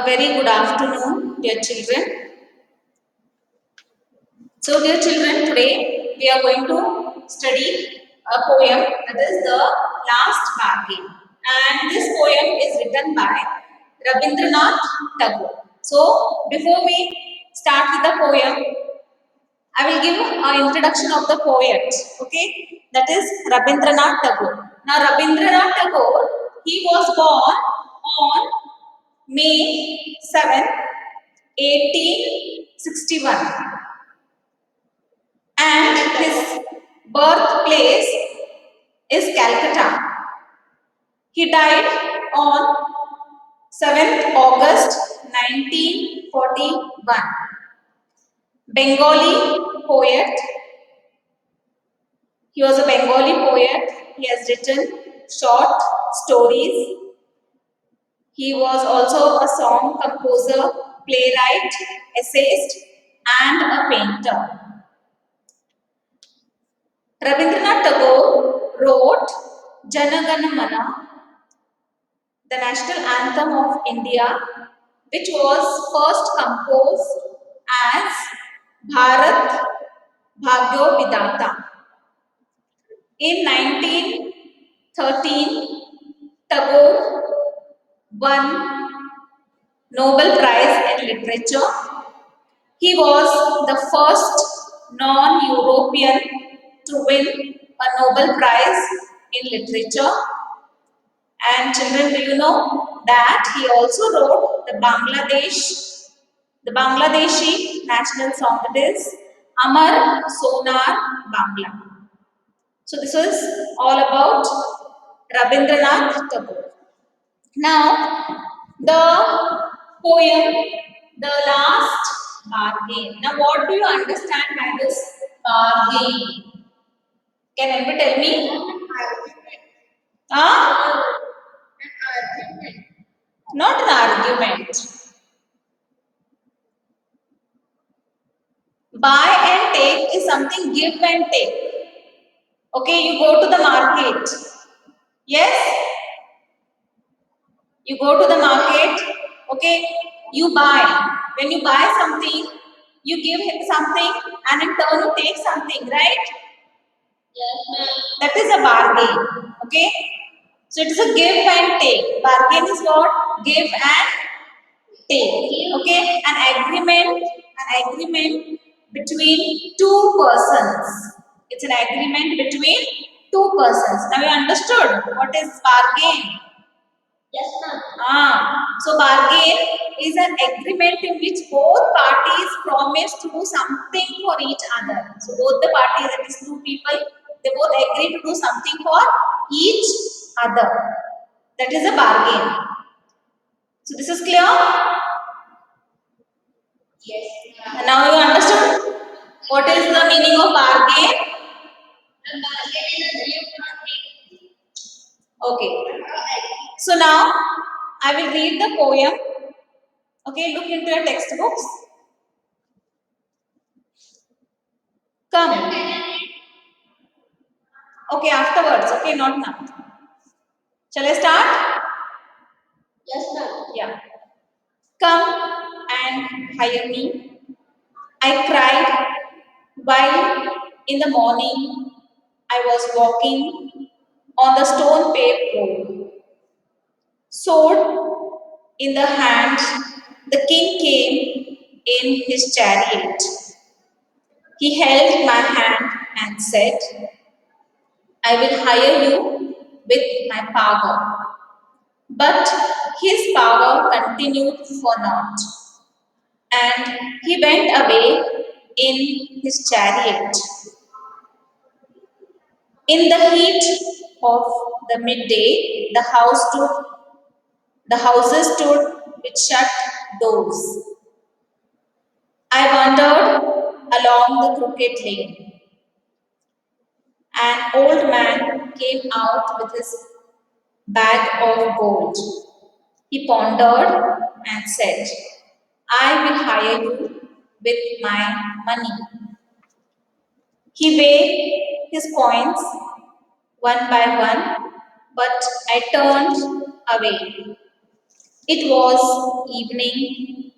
very good afternoon, dear children. So, dear children, today we are going to study a poem, that is the Last Bargain. And this poem is written by Rabindranath Tagore. So, before we start with the poem, I will give an introduction of the poet. Okay, that is Rabindranath Tagore. Now, Rabindranath Tagore, he was born on May 7, 1861, and his birthplace is Calcutta. He died on 7th August 1941. Bengali poet. He was a Bengali poet. He has written short stories. He was also a song composer, playwright, essayist, and a painter. Rabindranath Tagore wrote Jana Gana Mana, the national anthem of India, which was first composed as Bharat Bhagyo Vidata. In 1913, Tagore won Nobel Prize in Literature. He was the first non-European to win a Nobel Prize in Literature. And children, do you know that he also wrote the Bangladeshi national song, that is Amar Sonar Bangla. So this was all about Rabindranath Tagore. Now the poem, The Last Bargain. Now what do you understand by this bargain? Can anybody tell me? Huh? Not an argument. Buy and take is something give and take. Okay, you go to the market. Yes? You go to the market. Okay, you buy. When you buy something, you give something and in turn you take something, right? Yes, ma'am. That is a bargain. Okay? So it is a give and take. Bargain is what? Give and take. Okay? An agreement between two persons. It's an agreement between two persons. Now you understood what is bargain? Yes, ma'am. So bargain is an agreement in which both parties promise to do something for each other. So both the parties, that is two people, they both agree to do something for each other. That is a bargain. So this is clear? Yes, ma'am. And now you understood what is the meaning of bargain? The bargain is a give or take. Okay. So now I will read the poem. Okay, look into your textbooks. Come. Okay, afterwards. Okay, not now. Shall I start? Yes, ma'am. Yeah. Come and hire me. I cried while in the morning I was walking on the stone paved road. Sword in the hand, the king came in his chariot. He held my hand and said, I will hire you with my power. But his power continued for naught, and he went away in his chariot. In the heat of the midday, the houses stood with shut doors. I wandered along the crooked lane. An old man came out with his bag of gold. He pondered and said, I will hire you with my money. He weighed his coins one by one, but I turned away. It was evening.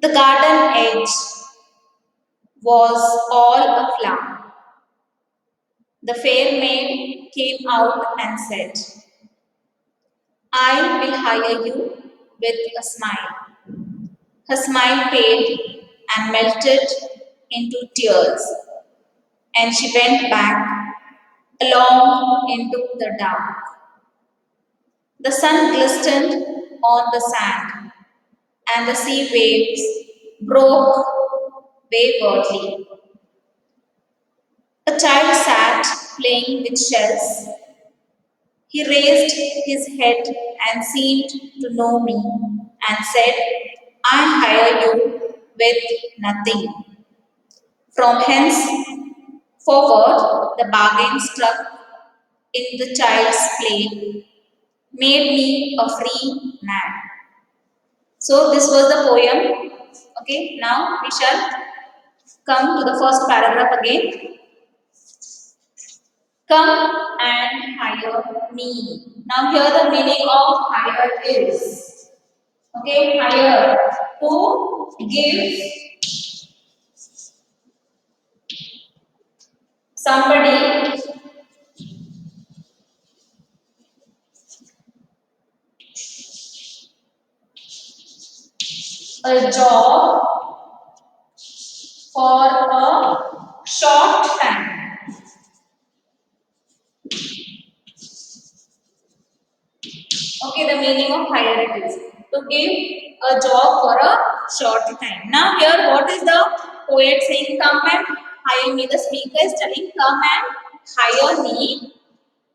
The garden edge was all aflower. The fair maid came out and said, I will hire you with a smile. Her smile paled and melted into tears, and she went back along into the dark. The sun glistened on the sand, and the sea waves broke waywardly. A child sat playing with shells. He raised his head and seemed to know me and said, I hire you with nothing. From hence forward, the bargain struck in the child's play made me a free man. So, this was the poem. Okay, now we shall come to the first paragraph again. Come and hire me. Now, here the meaning of hire is. Okay, hire. To give somebody a job for a short time. Okay, the meaning of hire it is to give a job for a short time. Now, here what is the poet saying? Come and hire me. The speaker is telling, come and hire me.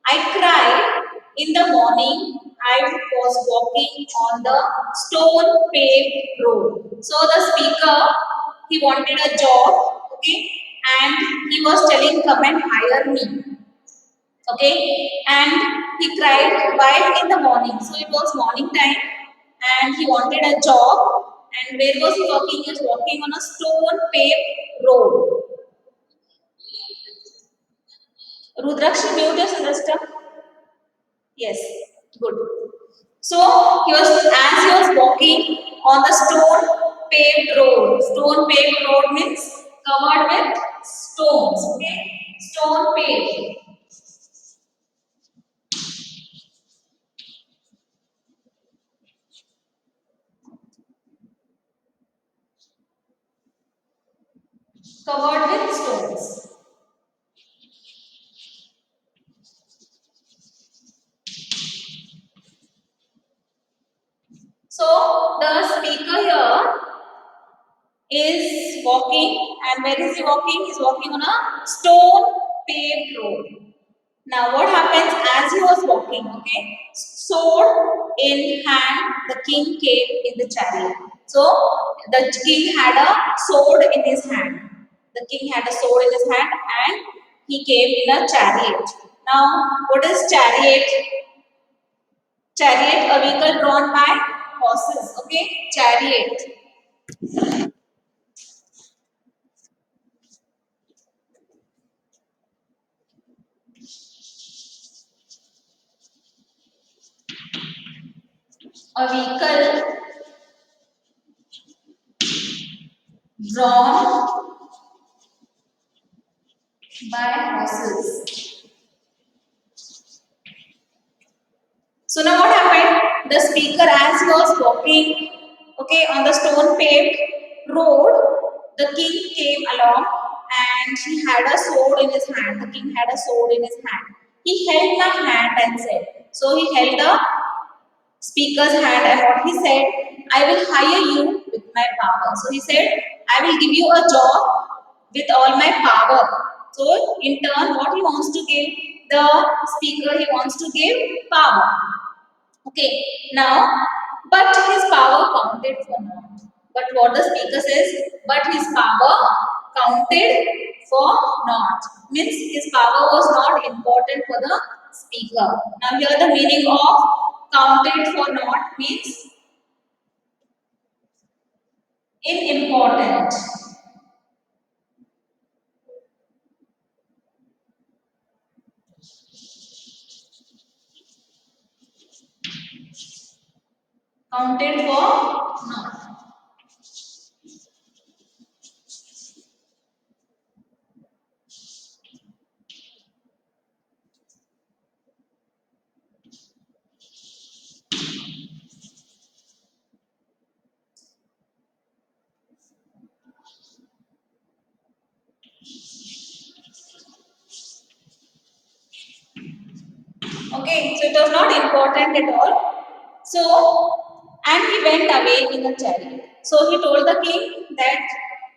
I cried in the morning. I was walking on the stone paved road. So the speaker, he wanted a job, okay, and he was telling, come and hire me. Okay, and he cried while in the morning. So it was morning time, and he wanted a job. And where was he walking? He was walking on a stone paved road. Rudrakshi, mute your system. Yes, good. So he was as he was walking on the stone paved road. Stone paved road means covered with stones. Okay, stone paved. Covered with stones. So the speaker here is walking, and where is he walking? He's walking on a stone paved road. Now what happens as he was walking, okay? Sword in hand, the king came in the chariot. So the king had a sword in his hand. The king had a sword in his hand and he came in a chariot. Now what is chariot? Chariot, a vehicle drawn by horses, okay? Chariot. A vehicle drawn by horses. So now what happened? The speaker, as he was walking, okay, on the stone paved road, the king came along and he had a sword in his hand. The king had a sword in his hand. He held my hand and said, so he held the speaker's hand and what he said, I will hire you with my power. So he said, I will give you a job with all my power. So in turn, what he wants to give the speaker, he wants to give power. Okay, now, but his power counted for naught. But what the speaker says, but his power counted for naught. Means his power was not important for the speaker. Now, here the meaning of counted for naught means unimportant. Counted for not. Okay, so it was not important at all. So, and he went away in a chariot. So he told the king that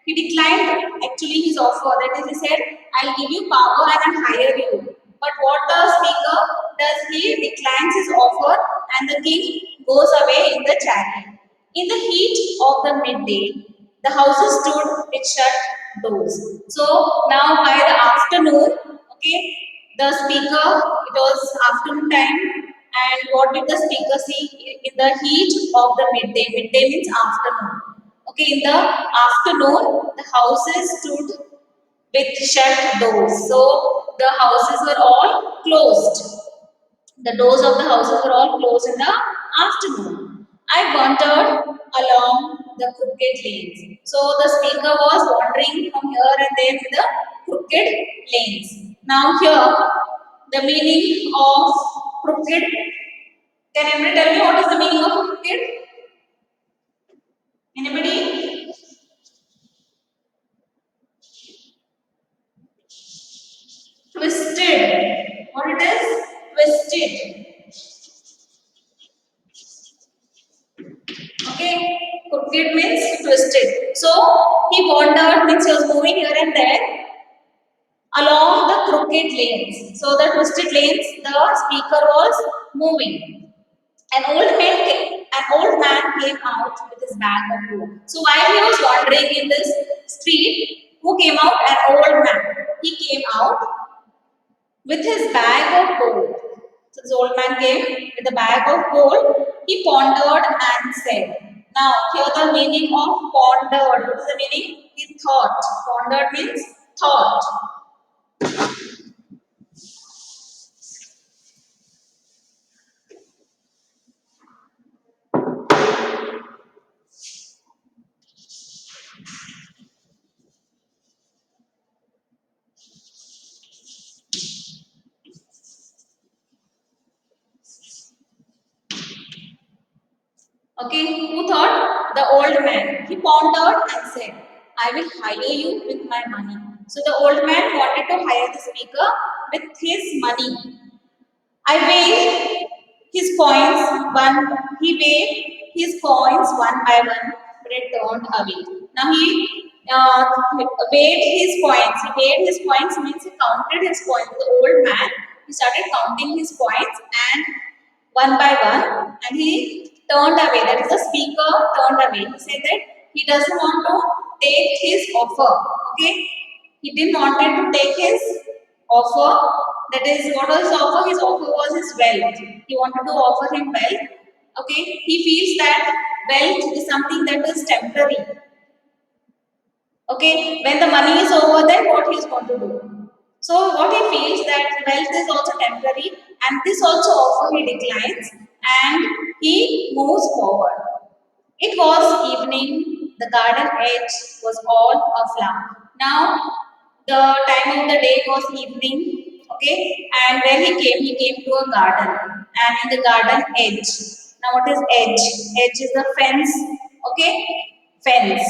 he declined actually his offer. That is, he said, I'll give you power and I'll hire you. But what the speaker does, he declines his offer and the king goes away in the chariot. In the heat of the midday, the houses stood with shut doors. So now by the afternoon, okay, the speaker, it was afternoon time, and what did the speaker see in the heat of the midday? Midday means afternoon. Okay, in the afternoon, the houses stood with shut doors. So the houses were all closed. The doors of the houses were all closed in the afternoon. I wandered along the crooked lanes. So the speaker was wandering from here and there in the crooked lanes. Now here, the meaning of crooked. Can anybody tell me what is the meaning of crooked? Anybody? Twisted. What it is? Twisted. Okay, crooked means twisted. So he wandered means he was moving here and there along the crooked lanes. So the twisted lanes, the speaker was moving. An old man came out with his bag of gold. So while he was wandering in this street, who came out? An old man. He came out with his bag of gold. So this old man came with a bag of gold. He pondered and said, now here the meaning of pondered. What is the meaning? He thought. Pondered means thought. Okay, who thought? The old man. He pondered and said, I will hire you with my money. So the old man wanted to hire the speaker with his money. I weighed his coins he weighed his coins one by one, but it turned away. Now he weighed his coins. He weighed his coins means he counted his coins. The old man, he started counting his coins and one by one, and he turned away. That is, the speaker turned away. He said that he doesn't want to take his offer. Okay, he didn't wanted to take his offer. That is, what was his offer? His offer was his wealth. He wanted to offer him wealth. Okay, he feels that wealth is something that is temporary. Okay, when the money is over, then what he is going to do? So what he feels that wealth is also temporary, and this also offer he declines, and he moves forward. It was evening, the garden edge was all aflame. Now, the time of the day was evening, okay, and where he came to a garden, and in the garden edge. Now, what is edge? Edge is the fence, okay, fence.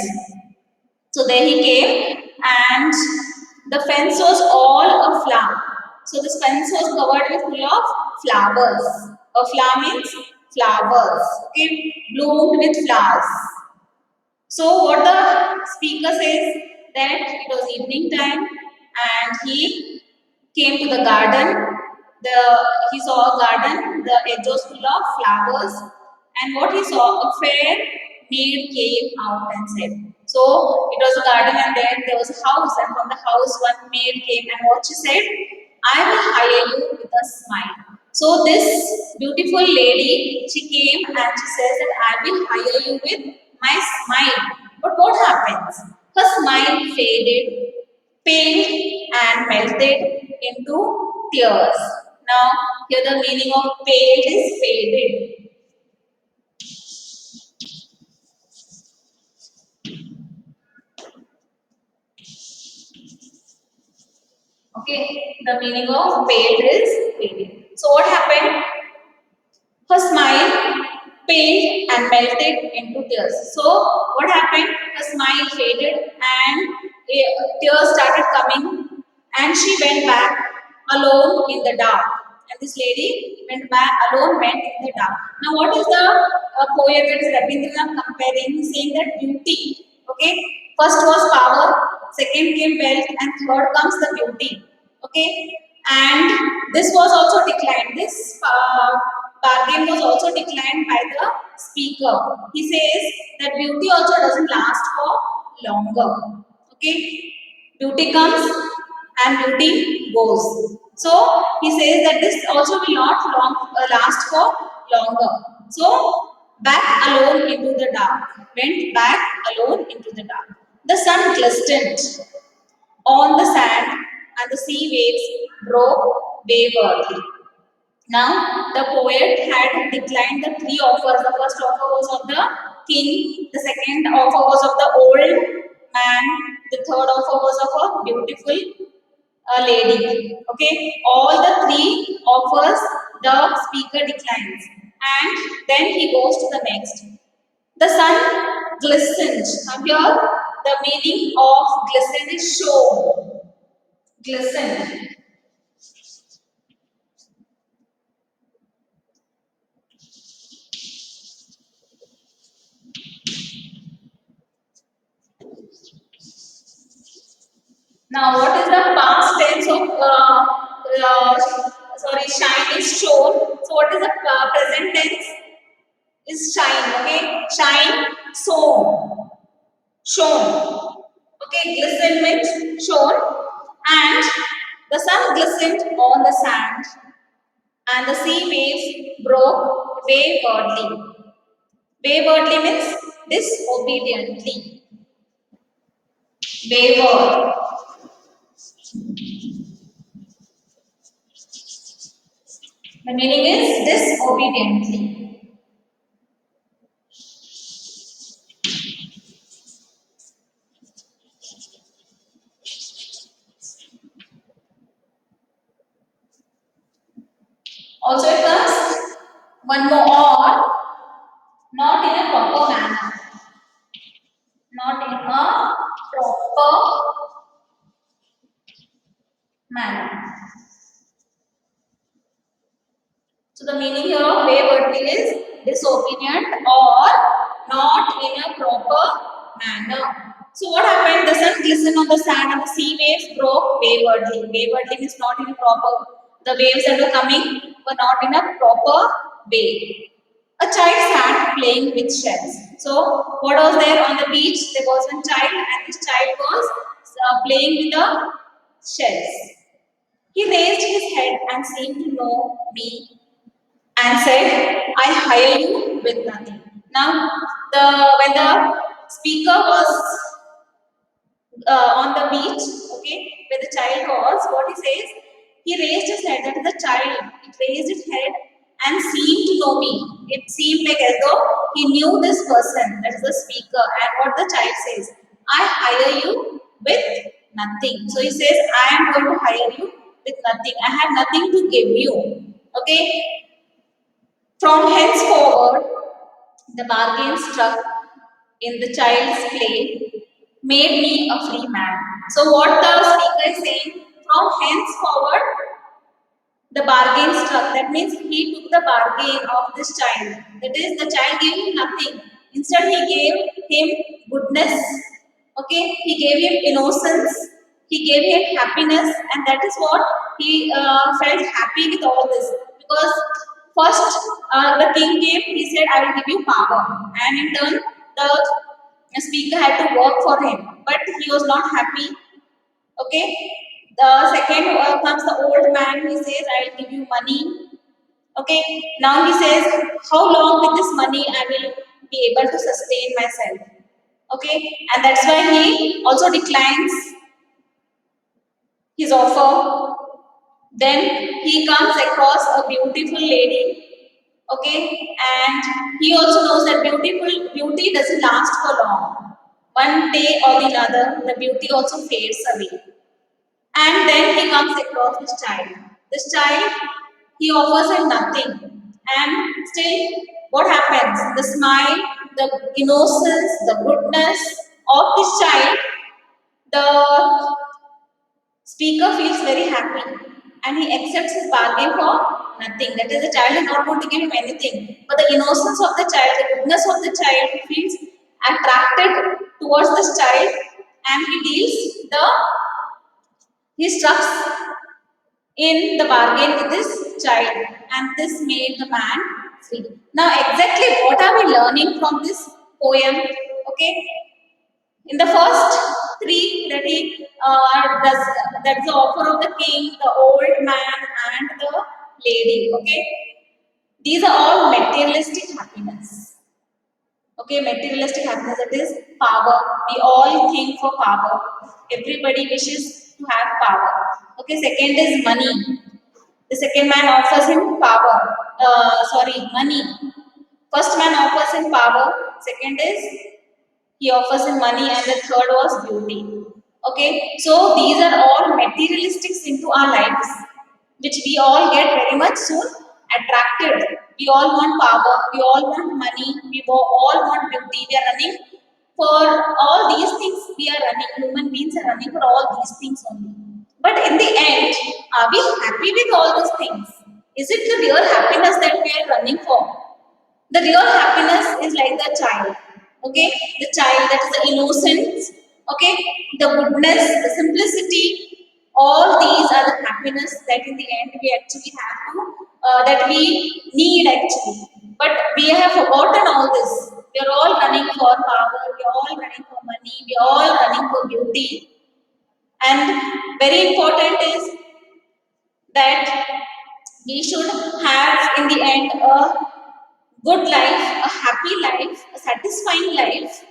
So there he came, and the fence was all aflame. So this fence was covered with full of flowers. Aflame means flowers, okay, bloomed with flowers. So what the speaker says that it was evening time and he came to the garden. He saw a garden, the edge was full of flowers, and what he saw, a fair maid came out and said. So it was a garden and there was a house, and from the house one maid came, and what she said, I will hire you with a smile. So this beautiful lady, she came and she says that I will hire you with my smile. But what happens? Her smile faded, pale and melted into tears. Now, here the meaning of pale is faded. Okay, the meaning of pale is faded. So what happened? Her smile paled and melted into tears. So what happened? Her smile faded and tears started coming, and she went back alone in the dark. And this lady went in the dark. Now, what is the poet that is Rabindranath comparing? He's saying that beauty. Okay, first was power, second came wealth, and third comes the beauty. Okay, and this was also declined. This bargain was also declined by the speaker. He says that beauty also doesn't last for longer. Okay, beauty comes and beauty goes. So he says that this also will not last for longer. So back alone into the dark, went back alone into the dark. The sun glistened on the sand, and the sea waves broke waywardly. Now, the poet had declined the three offers. The first offer was of the king, the second offer was of the old man, the third offer was of a beautiful lady. Okay, all the three offers the speaker declines, and then he goes to the next. The sun glistened. Now, here the meaning of glisten is shone. Glistened. Now, what is the past tense of shine is shown. So, what is the present tense? Is shine. Okay, shine, shone, shone. Okay, glisten means shone, and the sun glistened on the sand, and the sea waves broke waywardly. Waywardly means disobediently. Wayward. The meaning is disobediently. Also, it comes one more or, not in a proper manner. Not in a proper manner. So the meaning here of waywardly is disobedient or not in a proper manner. So what happened? The sun glistened on the sand and the sea waves broke waywardly. Waywardly means not in a proper. The waves that were coming were not in a proper way. A child sat playing with shells. So what was there on the beach? There was one child, and this child was playing with the shells. He raised his head and seemed to know me and said, I hire you with nothing. Now, when the speaker was on the beach, okay, where the child was, what he says, he raised his head, that is the child, it raised its head and seemed to know me. It seemed like as though he knew this person, that is the speaker, and what the child says, I hire you with nothing. So he says, I am going to hire you with nothing. I have nothing to give you. Okay, from henceforward, the bargain struck in the child's play made me a free man. So, what the speaker is saying, from henceforward, the bargain struck. That means he took the bargain of this child. That is, the child gave him nothing. Instead, he gave him goodness. Okay, he gave him innocence. He gave him happiness, and that is what he felt happy with all this. Because first, the king came. He said, "I will give you power," and in turn, the speaker had to work for him. But he was not happy. Okay. The second comes the old man. He says, I will give you money. Okay. Now he says, how long with this money I will be able to sustain myself. Okay. And that's why he also declines his offer. Then he comes across a beautiful lady. Okay. And he also knows that beauty doesn't last for long. One day or the other, the beauty also fades away. And then he comes across this child. This child, he offers him nothing. And still, what happens? The smile, the innocence, the goodness of this child, the speaker feels very happy and he accepts his bargain for nothing. That is, the child is not going to give him anything. But the innocence of the child, the goodness of the child, he feels attracted towards this child and he deals the he strikes in the bargain with this child, and this made the man free. Now, exactly what are we learning from this poem? Okay, in the first three that he does, that's the offer of the king, the old man, and the lady. Okay, these are all materialistic happiness. Okay, materialistic happiness, that is power. We all think for power. Everybody wishes to have power. Okay, second is money. The second man offers him power. Money. First man offers him power. Second is he offers him money, and the third was beauty. Okay, so these are all materialistics into our lives, which we all get very much soon attracted. We all want power, we all want money, we all want beauty. We are running for all these things. We are running, human beings are running for all these things only. But in the end, are we happy with all those things? Is it the real happiness that we are running for? The real happiness is like the child. Okay, the child, that is the innocence. Okay, the goodness, the simplicity. All these are the happiness that in the end we actually have to, that we need actually. But we have forgotten all this. We are all running for power. We are all running for money. We are all running for beauty. And very important is that we should have in the end a good life, a happy life, a satisfying life,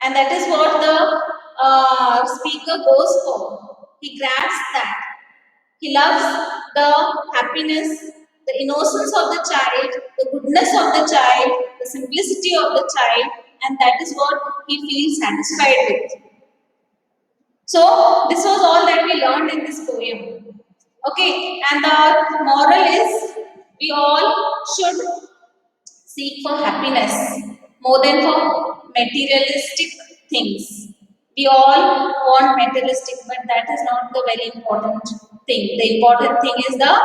and that is what the speaker goes for. He grabs that. He loves the happiness, the innocence of the child, the goodness of the child, the simplicity of the child, and that is what he feels satisfied with. So, this was all that we learned in this poem. Okay, and the moral is we all should seek for happiness more than for materialistic things. We all want materialistic, but that is not the very important thing. The important thing is the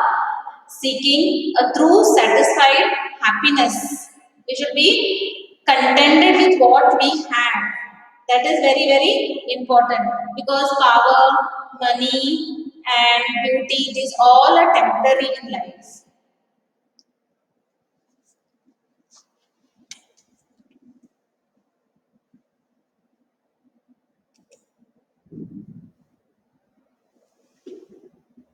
seeking a true satisfied happiness. We should be contented with what we have. That is very, very important because power, money, and beauty, these all are temporary in life.